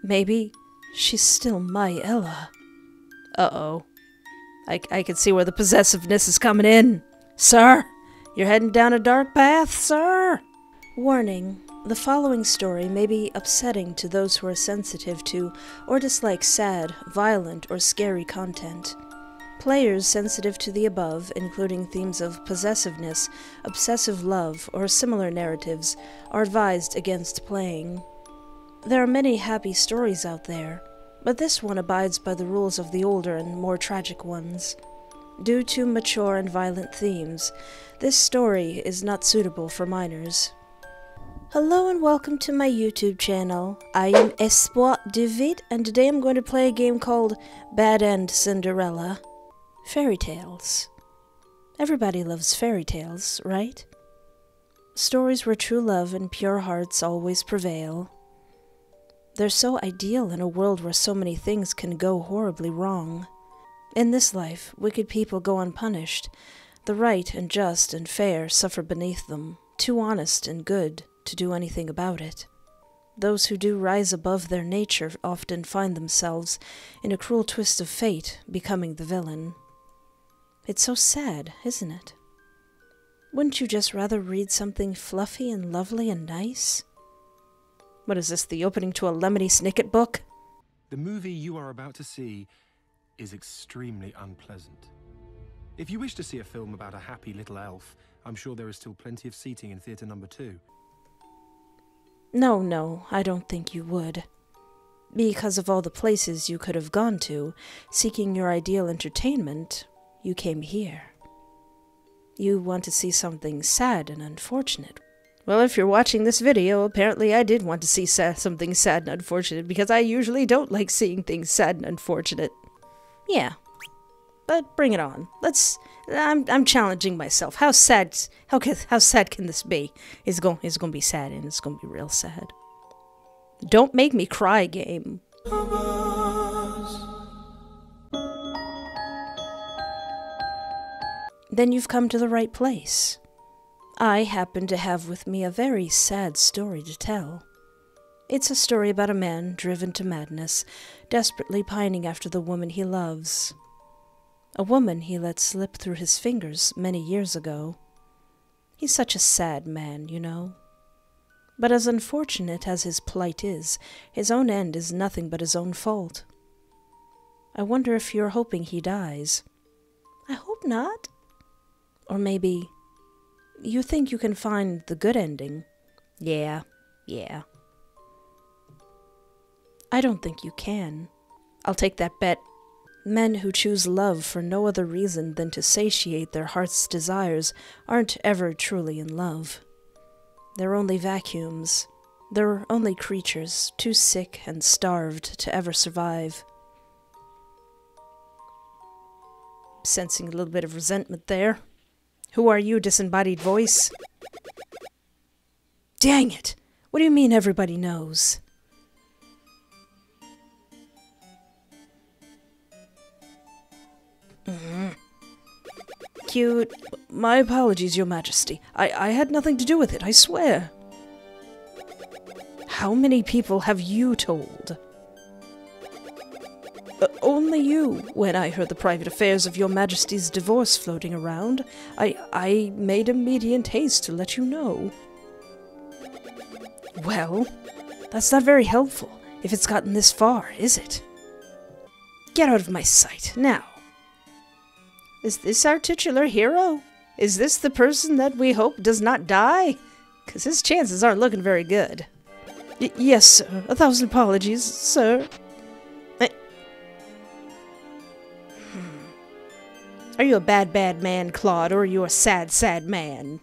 maybe she's still my Ella. Uh-oh. I can see where the possessiveness is coming in. Sir, you're heading down a dark path, sir. Warning. The following story may be upsetting to those who are sensitive to or dislike sad, violent, or scary content. Players sensitive to the above, including themes of possessiveness, obsessive love, or similar narratives, are advised against playing. There are many happy stories out there, but this one abides by the rules of the older and more tragic ones. Due to mature and violent themes, this story is not suitable for minors. Hello and welcome to my YouTube channel. I am Espoir David, and today I'm going to play a game called Bad End Cinderella. Fairy tales. Everybody loves fairy tales, right? Stories where true love and pure hearts always prevail. They're so ideal in a world where so many things can go horribly wrong. In this life, wicked people go unpunished. The right and just and fair suffer beneath them, too honest and good to do anything about it. Those who do rise above their nature often find themselves, in a cruel twist of fate, becoming the villain. It's so sad, isn't it? Wouldn't you just rather read something fluffy and lovely and nice? What is this, the opening to a Lemony Snicket book? The movie you are about to see is extremely unpleasant. If you wish to see a film about a happy little elf, I'm sure there is still plenty of seating in theatre number 2. No, I don't think you would. Because of all the places you could have gone to, seeking your ideal entertainment, you came here. You want to see something sad and unfortunate. Well, if you're watching this video, apparently I did want to see something sad and unfortunate, because I usually don't like seeing things sad and unfortunate. Yeah, but bring it on. I'm challenging myself. How sad can this be? It's going to be sad, and it's going to be real sad. Don't make me cry, game. Then you've come to the right place. I happen to have with me a very sad story to tell. It's a story about a man driven to madness, desperately pining after the woman he loves. A woman he let slip through his fingers many years ago. He's such a sad man, you know. But as unfortunate as his plight is, his own end is nothing but his own fault. I wonder if you're hoping he dies. I hope not. Or maybe you think you can find the good ending. Yeah. I don't think you can. I'll take that bet. Men who choose love for no other reason than to satiate their heart's desires aren't ever truly in love. They're only vacuums. They're only creatures too sick and starved to ever survive. Sensing a little bit of resentment there. Who are you, disembodied voice? Dang it! What do you mean everybody knows? Cute. My apologies, Your Majesty. I had nothing to do with it, I swear. How many people have you told? Only you. When I heard the private affairs of Your Majesty's divorce floating around, I made immediate haste to let you know. Well, that's not very helpful, if it's gotten this far, is it? Get out of my sight, now. Is this our titular hero? Is this the person that we hope does not die? 'Cause his chances aren't looking very good. Yes, sir. 1,000 apologies, sir. Are you a bad man, Claude, or are you a sad man?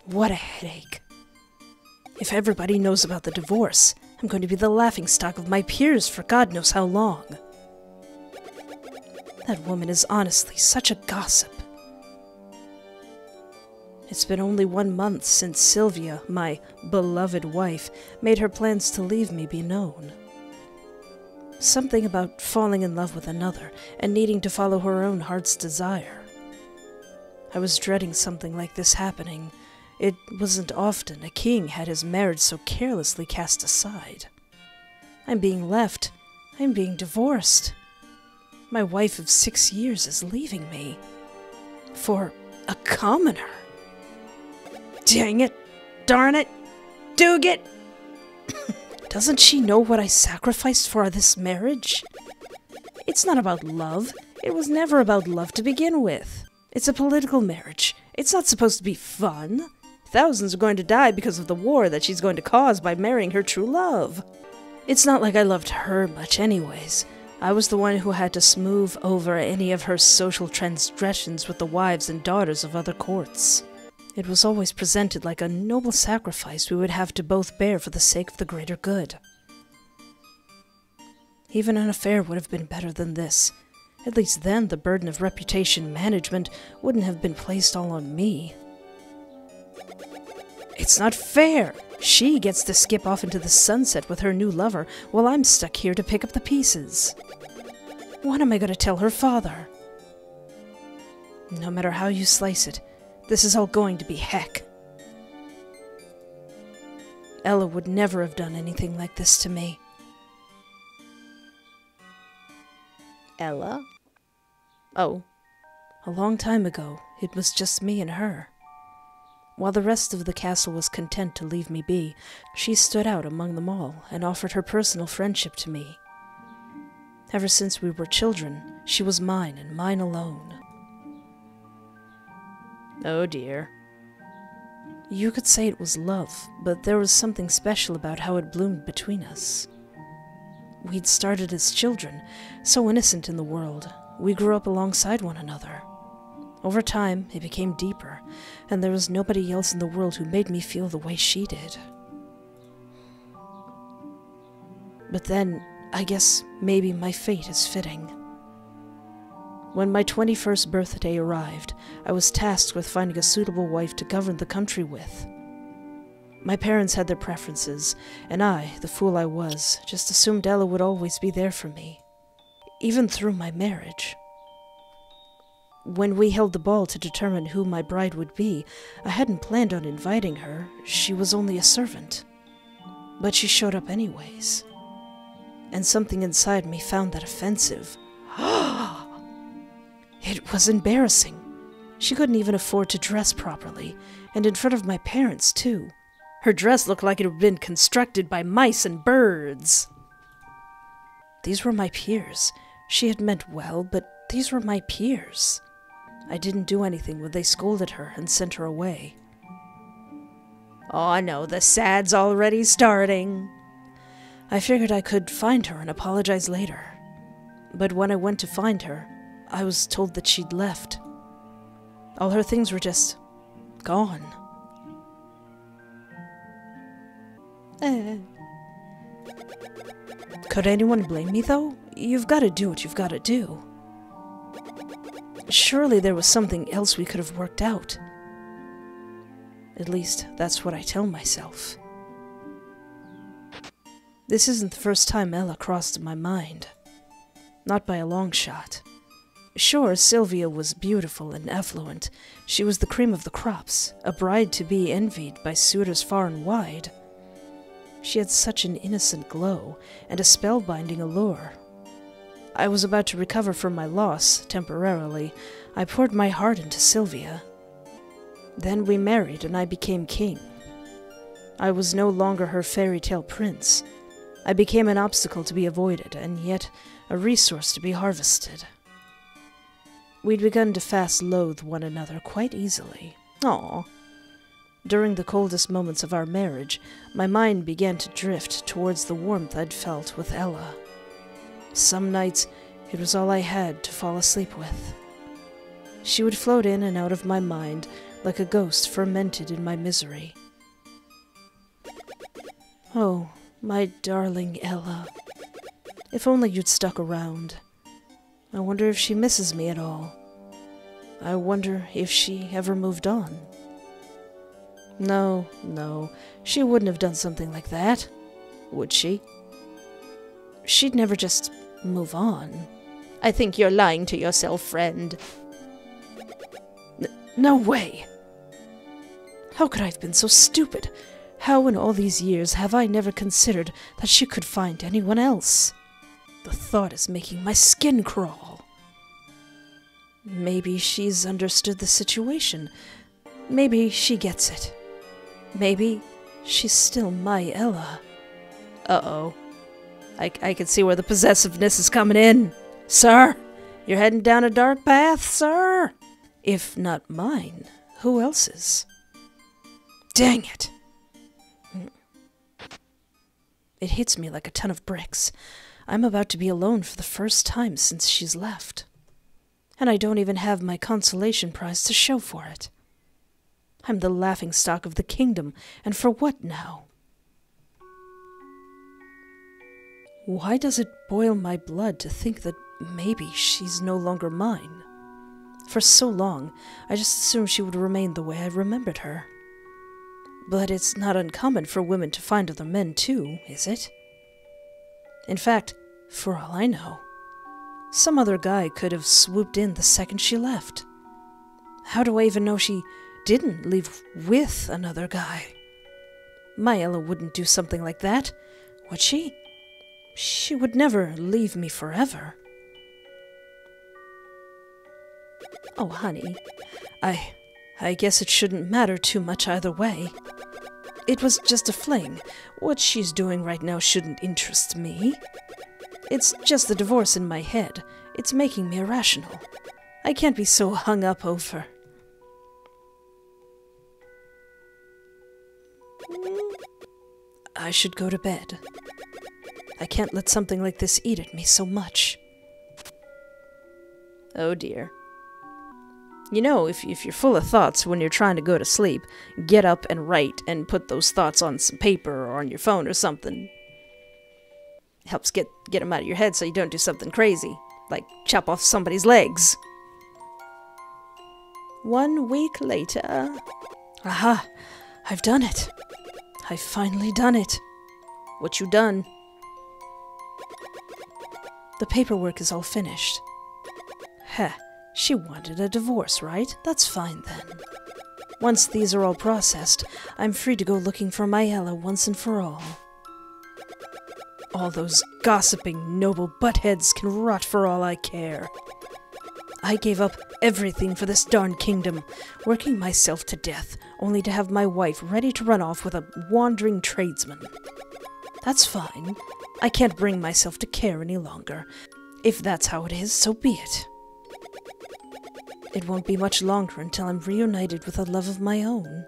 What a headache. If everybody knows about the divorce, I'm going to be the laughingstock of my peers for God knows how long. That woman is honestly such a gossip. It's been only 1 month since Sylvia, my beloved wife, made her plans to leave me be known. Something about falling in love with another and needing to follow her own heart's desire. I was dreading something like this happening. It wasn't often a king had his marriage so carelessly cast aside. I'm being left. I'm being divorced. My wife of 6 years is leaving me. For a commoner. Dang it! Darn it! Doog it! Doesn't she know what I sacrificed for this marriage? It's not about love. It was never about love to begin with. It's a political marriage. It's not supposed to be fun. Thousands are going to die because of the war that she's going to cause by marrying her true love. It's not like I loved her much anyways. I was the one who had to smooth over any of her social transgressions with the wives and daughters of other courts. It was always presented like a noble sacrifice we would have to both bear for the sake of the greater good. Even an affair would have been better than this. At least then the burden of reputation management wouldn't have been placed all on me. It's not fair! She gets to skip off into the sunset with her new lover, while I'm stuck here to pick up the pieces. What am I going to tell her father? No matter how you slice it, this is all going to be heck. Ella would never have done anything like this to me. Ella? Oh, a long time ago, it was just me and her. While the rest of the castle was content to leave me be, she stood out among them all and offered her personal friendship to me. Ever since we were children, she was mine and mine alone. Oh dear. You could say it was love, but there was something special about how it bloomed between us. We'd started as children, so innocent in the world. We grew up alongside one another. Over time, it became deeper, and there was nobody else in the world who made me feel the way she did. But then, I guess maybe my fate is fitting. When my 21st birthday arrived, I was tasked with finding a suitable wife to govern the country with. My parents had their preferences, and I, the fool I was, just assumed Ella would always be there for me, even through my marriage. When we held the ball to determine who my bride would be, I hadn't planned on inviting her. She was only a servant. But she showed up anyways. And something inside me found that offensive. It was embarrassing. She couldn't even afford to dress properly, and in front of my parents, too. Her dress looked like it had been constructed by mice and birds. These were my peers. She had meant well, but these were my peers. I didn't do anything when they scolded her and sent her away. Oh no, the sad's already starting. I figured I could find her and apologize later. But when I went to find her, I was told that she'd left. All her things were just gone. Could anyone blame me, though? You've got to do what you've got to do. Surely there was something else we could have worked out. At least, that's what I tell myself. This isn't the first time Ella crossed my mind. Not by a long shot. Sure, Sylvia was beautiful and affluent. She was the cream of the crops, a bride to be envied by suitors far and wide. She had such an innocent glow, and a spellbinding allure. I was about to recover from my loss, temporarily. I poured my heart into Sylvia. Then we married, and I became king. I was no longer her fairy tale prince. I became an obstacle to be avoided, and yet a resource to be harvested. We'd begun to fast loathe one another quite easily. Aw. During the coldest moments of our marriage, my mind began to drift towards the warmth I'd felt with Ella. Some nights, it was all I had to fall asleep with. She would float in and out of my mind like a ghost fermented in my misery. Oh, my darling Ella. If only you'd stuck around. I wonder if she misses me at all. I wonder if she ever moved on. No, she wouldn't have done something like that, would she? She'd never just move on. I think you're lying to yourself, friend. No way! How could I have been so stupid? How in all these years have I never considered that she could find anyone else? The thought is making my skin crawl. Maybe she's understood the situation. Maybe she gets it. Maybe she's still my Ella. Uh-oh. I can see where the possessiveness is coming in. Sir, you're heading down a dark path, sir. If not mine, who else's? Dang it. It hits me like a ton of bricks. I'm about to be alone for the first time since she's left. And I don't even have my consolation prize to show for it. I'm the laughingstock of the kingdom, and for what now? Why does it boil my blood to think that maybe she's no longer mine? For so long, I just assumed she would remain the way I remembered her. But it's not uncommon for women to find other men too, is it? In fact, for all I know, some other guy could have swooped in the second she left. How do I even know she didn't leave with another guy? My Ella wouldn't do something like that, would she? She would never leave me forever. Oh, honey, I guess it shouldn't matter too much either way. It was just a fling. What she's doing right now shouldn't interest me. It's just the divorce in my head. It's making me irrational. I can't be so hung up over. I should go to bed. I can't let something like this eat at me so much. Oh dear. You know, if you're full of thoughts when you're trying to go to sleep, get up and write and put those thoughts on some paper or on your phone or something. Helps get them out of your head so you don't do something crazy, like chop off somebody's legs. 1 week later. Aha! I've done it. I've finally done it. What you done? The paperwork is all finished. Heh. She wanted a divorce, right? That's fine then. Once these are all processed, I'm free to go looking for my Ella once and for all. All those gossiping noble buttheads can rot for all I care. I gave up everything for this darn kingdom, working myself to death, only to have my wife ready to run off with a wandering tradesman. That's fine. I can't bring myself to care any longer. If that's how it is, so be it. It won't be much longer until I'm reunited with a love of my own.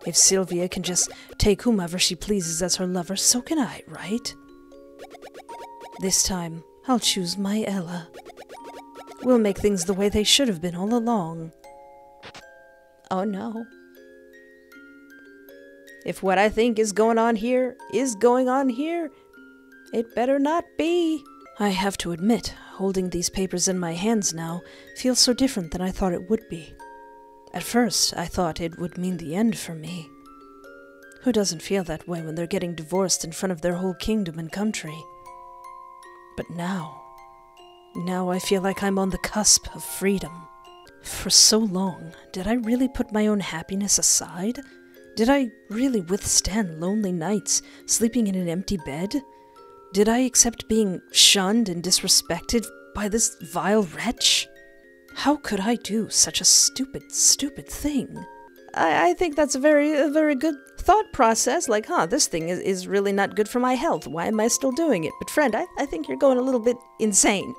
If Sylvia can just take whomever she pleases as her lover, so can I, right? This time, I'll choose my Ella. We'll make things the way they should have been all along. Oh no. If what I think is going on here, it better not be. I have to admit, holding these papers in my hands now feels so different than I thought it would be. At first, I thought it would mean the end for me. Who doesn't feel that way when they're getting divorced in front of their whole kingdom and country? But now I feel like I'm on the cusp of freedom. For so long, did I really put my own happiness aside? Did I really withstand lonely nights, sleeping in an empty bed? Did I accept being shunned and disrespected by this vile wretch? How could I do such a stupid thing? I think that's a very good thought process. Like, this thing is really not good for my health. Why am I still doing it? But friend, I think you're going a little bit insane.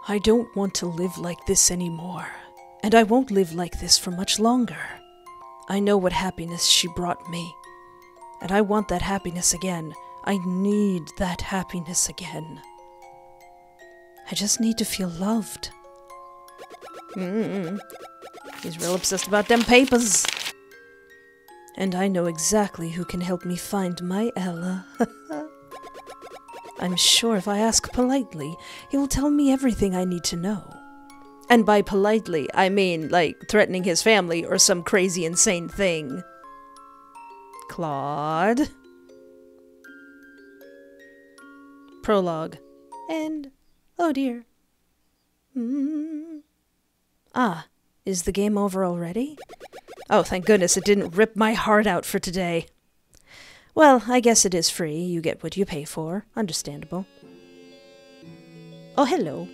I don't want to live like this anymore. And I won't live like this for much longer. I know what happiness she brought me. And I want that happiness again. I need that happiness again. I just need to feel loved. He's real obsessed about them papers. And I know exactly who can help me find my Ella. I'm sure if I ask politely, he will tell me everything I need to know. And by politely, I mean, like, threatening his family or some crazy, insane thing. Claude. Prologue. End. Oh dear. Is the game over already? Oh, thank goodness it didn't rip my heart out for today. Well, I guess it is free. You get what you pay for. Understandable. Oh, hello.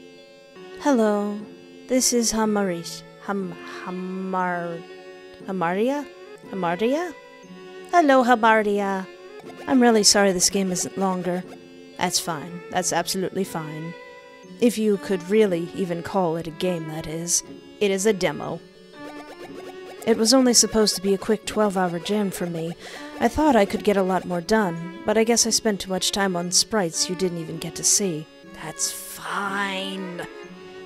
Hello. This is Hamaria? Hamaria? Hello, Hamaria. I'm really sorry this game isn't longer. That's fine. That's absolutely fine. If you could really even call it a game, that is. It is a demo. It was only supposed to be a quick 12-hour jam for me. I thought I could get a lot more done, but I guess I spent too much time on sprites you didn't even get to see. That's fine.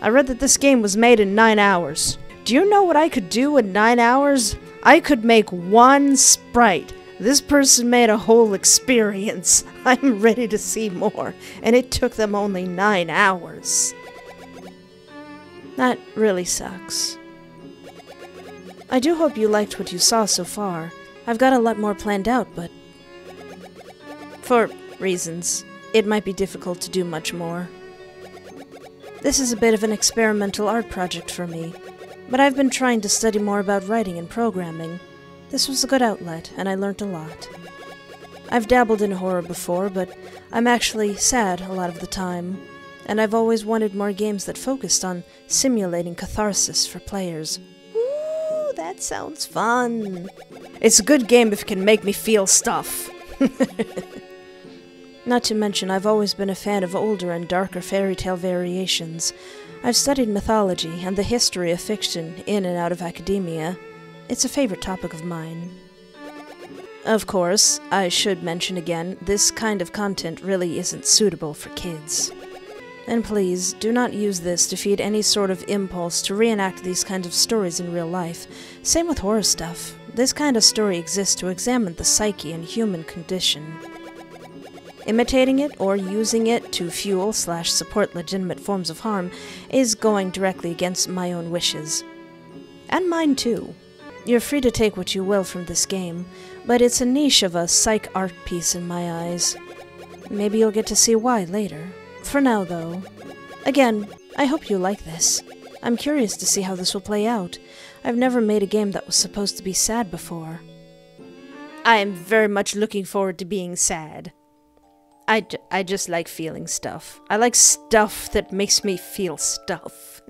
I read that this game was made in 9 hours. Do you know what I could do in 9 hours? I could make one sprite. This person made a whole experience. I'm ready to see more, and it took them only 9 hours. That really sucks. I do hope you liked what you saw so far. I've got a lot more planned out, but for reasons, it might be difficult to do much more. This is a bit of an experimental art project for me, but I've been trying to study more about writing and programming. This was a good outlet, and I learned a lot. I've dabbled in horror before, but I'm actually sad a lot of the time, and I've always wanted more games that focused on simulating catharsis for players. Ooh, that sounds fun. It's a good game if it can make me feel stuff. Not to mention, I've always been a fan of older and darker fairy tale variations. I've studied mythology and the history of fiction in and out of academia. It's a favorite topic of mine. Of course, I should mention again, this kind of content really isn't suitable for kids. And please, do not use this to feed any sort of impulse to reenact these kinds of stories in real life. Same with horror stuff. This kind of story exists to examine the psyche and human condition. Imitating it or using it to fuel/support legitimate forms of harm is going directly against my own wishes. And mine too. You're free to take what you will from this game, but it's a niche of a psych art piece in my eyes. Maybe you'll get to see why later. For now, though. Again, I hope you like this. I'm curious to see how this will play out. I've never made a game that was supposed to be sad before. I am very much looking forward to being sad. I just like feeling stuff. I like stuff that makes me feel stuff.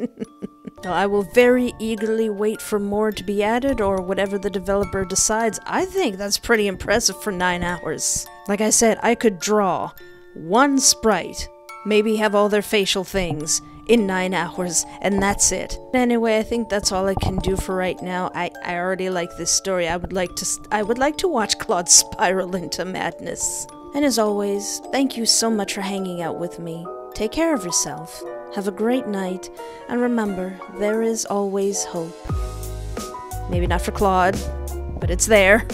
I will very eagerly wait for more to be added or whatever the developer decides. I think that's pretty impressive for 9 hours. Like I said, I could draw one sprite, maybe have all their facial things in 9 hours, and that's it. Anyway, I think that's all I can do for right now. I already like this story. I would like to watch Claude spiral into madness. And as always, thank you so much for hanging out with me. Take care of yourself, have a great night, and remember, there is always hope. Maybe not for Claude, but it's there.